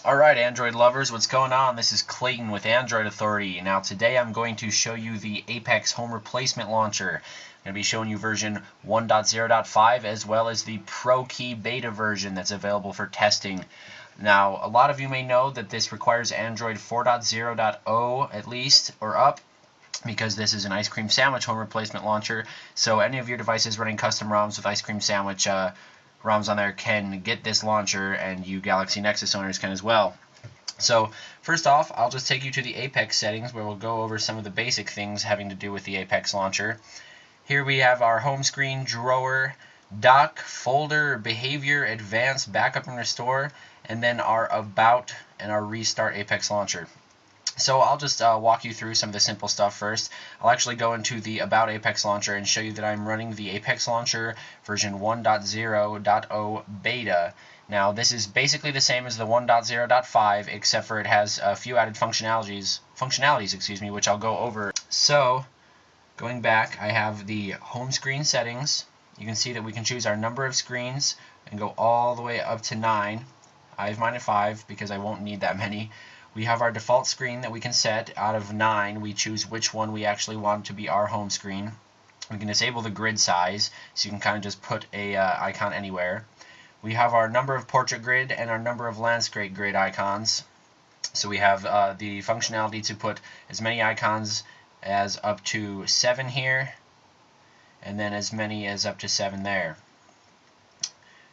Alright, Android lovers, what's going on? This is Clayton with Android Authority. Now today I'm going to show you the Apex Home Replacement Launcher. I'm going to be showing you version 1.0.5 as well as the Pro Key Beta version that's available for testing. Now, a lot of you may know that this requires Android 4.0.0 at least, or up, because this is an Ice Cream Sandwich home replacement launcher. So any of your devices running custom ROMs with Ice Cream Sandwich ROMs on there can get this launcher, and you Galaxy Nexus owners can as well. So first off, I'll just take you to the Apex settings where we'll go over some of the basic things having to do with the Apex launcher. Here we have our home screen, drawer, dock, folder, behavior, advanced, backup and restore, and then our about and our restart Apex launcher. So I'll just walk you through some of the simple stuff first. I'll actually go into the About Apex Launcher and show you that I'm running the Apex Launcher version 1.0.0 beta. Now this is basically the same as the 1.0.5 except for it has a few added functionalities, which I'll go over. So going back, I have the home screen settings. You can see that we can choose our number of screens and go all the way up to 9. I have mine at 5 because I won't need that many. We have our default screen that we can set. Out of 9, we choose which one we actually want to be our home screen. We can disable the grid size, so you can kind of just put a icon anywhere. We have our number of portrait grid and our number of landscape grid icons. So we have the functionality to put as many icons as up to 7 here, and then as many as up to 7 there.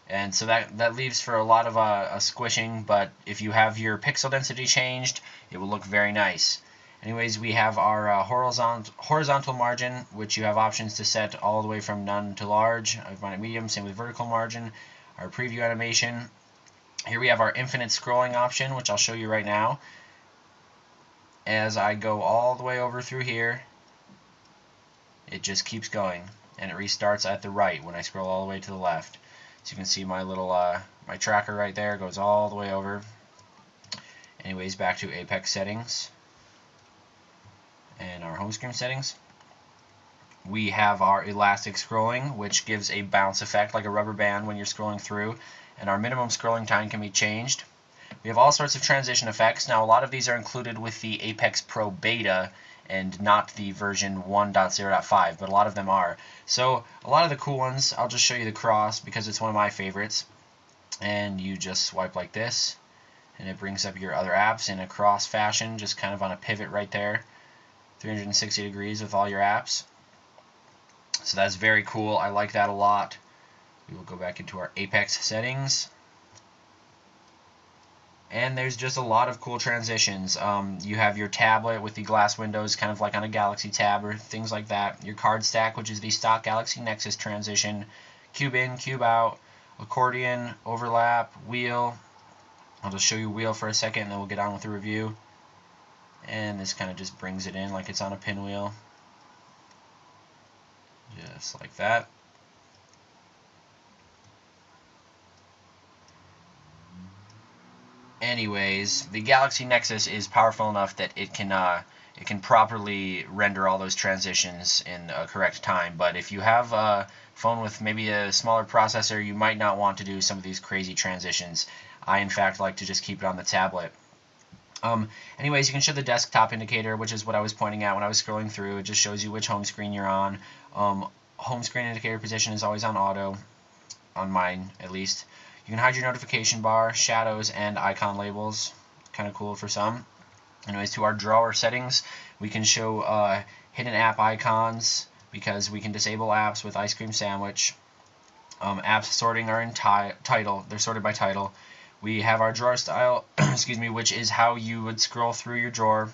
And so that leaves for a lot of squishing, but if you have your pixel density changed, it will look very nice. Anyways, we have our horizontal margin, which you have options to set all the way from none to large. I've mine at medium, same with vertical margin. Our preview animation. Here we have our infinite scrolling option, which I'll show you right now. As I go all the way over through here, it just keeps going, and it restarts at the right when I scroll all the way to the left. So you can see my little my tracker right there goes all the way over. Anyways, back to Apex settings and our home screen settings. We have our elastic scrolling, which gives a bounce effect like a rubber band when you're scrolling through, and our minimum scrolling time can be changed. We have all sorts of transition effects. Now a lot of these are included with the Apex Pro Beta and not the version 1.0.5, but a lot of them are. So a lot of the cool ones, I'll just show you the cross because it's one of my favorites. And you just swipe like this, and it brings up your other apps in a cross fashion, just kind of on a pivot right there, 360 degrees with all your apps. So that's very cool. I like that a lot. We will go back into our Apex settings. And there's just a lot of cool transitions. You have your tablet with the glass windows, kind of like on a Galaxy Tab or things like that. Your card stack, which is the stock Galaxy Nexus transition. Cube in, cube out, accordion, overlap, wheel. I'll just show you wheel for a second, and then we'll get on with the review. And this kind of just brings it in like it's on a pinwheel. Just like that. Anyways, the Galaxy Nexus is powerful enough that it can properly render all those transitions in a correct time. But if you have a phone with maybe a smaller processor, you might not want to do some of these crazy transitions. I, in fact, like to just keep it on the tablet. Anyways, you can show the desktop indicator, which is what I was pointing at when I was scrolling through. It just shows you which home screen you're on. Home screen indicator position is always on auto, on mine at least. You can hide your notification bar, shadows, and icon labels. Kind of cool for some. Anyways, to our drawer settings, we can show hidden app icons because we can disable apps with Ice Cream Sandwich. Apps sorting are in title. They're sorted by title. We have our drawer style, excuse me, which is how you would scroll through your drawer.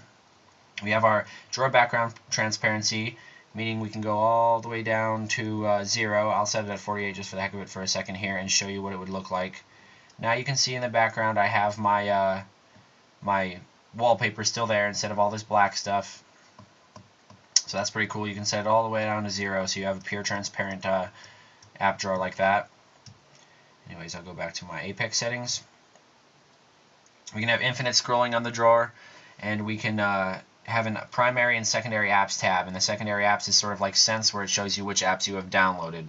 We have our drawer background transparency, meaning we can go all the way down to 0. I'll set it at 48 just for the heck of it for a second here and show you what it would look like. Now you can see in the background I have my my wallpaper still there instead of all this black stuff. So that's pretty cool. You can set it all the way down to 0 so you have a pure transparent app drawer like that. Anyways, I'll go back to my Apex settings. We can have infinite scrolling on the drawer, and we can have a primary and secondary apps tab, and the secondary apps is sort of like Sense, where it shows you which apps you have downloaded,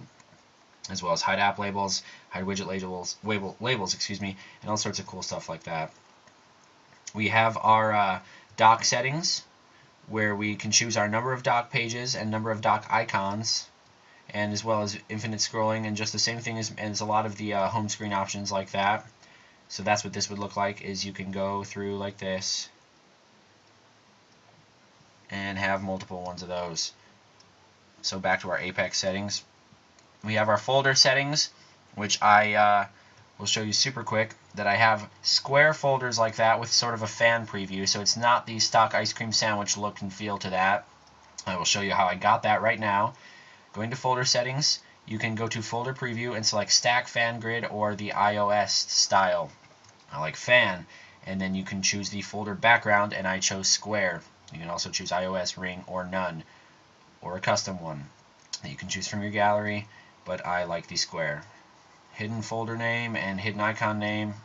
as well as hide app labels, hide widget labels, and all sorts of cool stuff like that. We have our dock settings, where we can choose our number of dock pages and number of dock icons, and as well as infinite scrolling, and just the same thing as a lot of the home screen options like that. So that's what this would look like, is you can go through like this and have multiple ones of those. So back to our Apex settings. We have our folder settings, which I will show you super quick, that I have square folders like that with sort of a fan preview, so it's not the stock ice cream sandwich look and feel to that. I will show you how I got that right now. Going to folder settings, you can go to folder preview and select stack, fan grid, or the iOS style. I like fan, and then you can choose the folder background, and I chose square. You can also choose iOS, ring, or none, or a custom one that you can choose from your gallery, but I like the square. Hidden folder name and hidden icon name.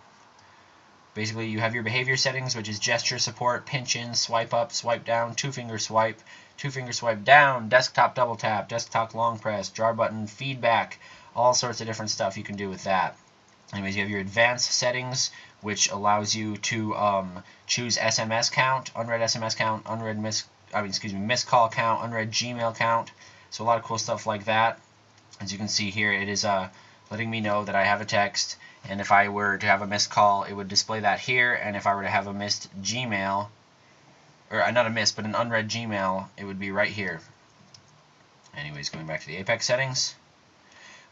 Basically, you have your behavior settings, which is gesture support, pinch in, swipe up, swipe down, two-finger swipe down, desktop double tap, desktop long press, jar button, feedback, all sorts of different stuff you can do with that. Anyways, you have your advanced settings, which allows you to choose SMS count, unread SMS count, missed call count, unread Gmail count. So a lot of cool stuff like that. As you can see here, it is letting me know that I have a text, and if I were to have a missed call, it would display that here, and if I were to have a missed Gmail, or not a missed, but an unread Gmail, it would be right here. Anyways, going back to the Apex settings,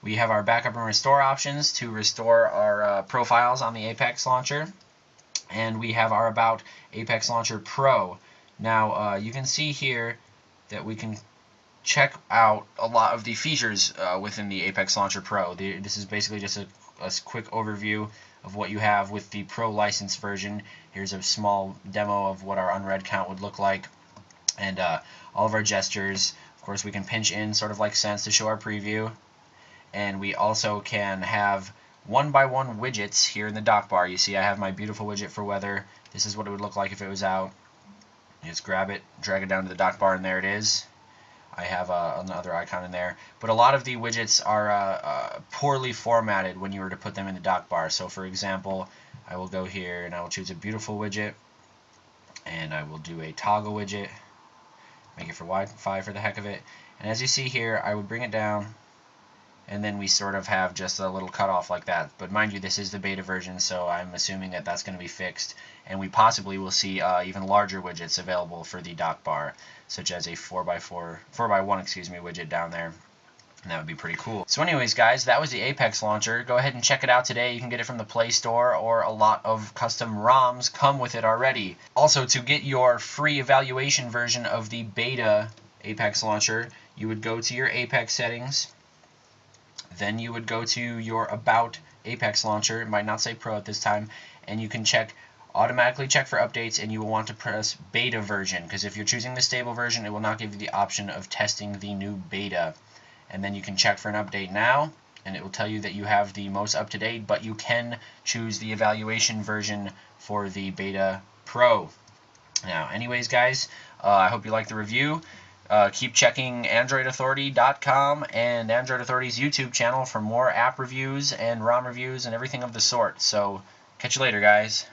we have our backup and restore options to restore our profiles on the Apex launcher, and we have our About Apex Launcher Pro. Now, you can see here that we can check out a lot of the features within the Apex Launcher Pro. This is basically just a quick overview of what you have with the Pro license version. Here's a small demo of what our unread count would look like, and all of our gestures. Of course, we can pinch in, sort of like Sense, to show our preview, and we also can have one-by-one widgets here in the dock bar. You see I have my beautiful widget for weather. This is what it would look like if it was out. You just grab it, drag it down to the dock bar, and there it is. I have another icon in there, but a lot of the widgets are poorly formatted when you were to put them in the dock bar. So for example, I will go here and I will choose a beautiful widget, and I will do a toggle widget, make it for Wi-Fi for the heck of it, and as you see here, I would bring it down, and then we sort of have just a little cutoff like that. But mind you, this is the beta version, so I'm assuming that that's going to be fixed, and we possibly will see even larger widgets available for the dock bar, such as a 4x1 widget down there, and that would be pretty cool. So anyways, guys, that was the Apex launcher. Go ahead and check it out today. You can get it from the Play Store, or a lot of custom ROMs come with it already. Also, to get your free evaluation version of the beta Apex launcher, you would go to your Apex settings, then you would go to your About Apex launcher. It might not say Pro at this time, and you can automatically check for updates, and you will want to press beta version, because if you're choosing the stable version, it will not give you the option of testing the new beta. And then you can check for an update now, and it will tell you that you have the most up-to-date, but you can choose the evaluation version for the Beta Pro. Now, anyways, guys, I hope you liked the review. Keep checking AndroidAuthority.com and Android Authority's YouTube channel for more app reviews and ROM reviews and everything of the sort. So, catch you later, guys.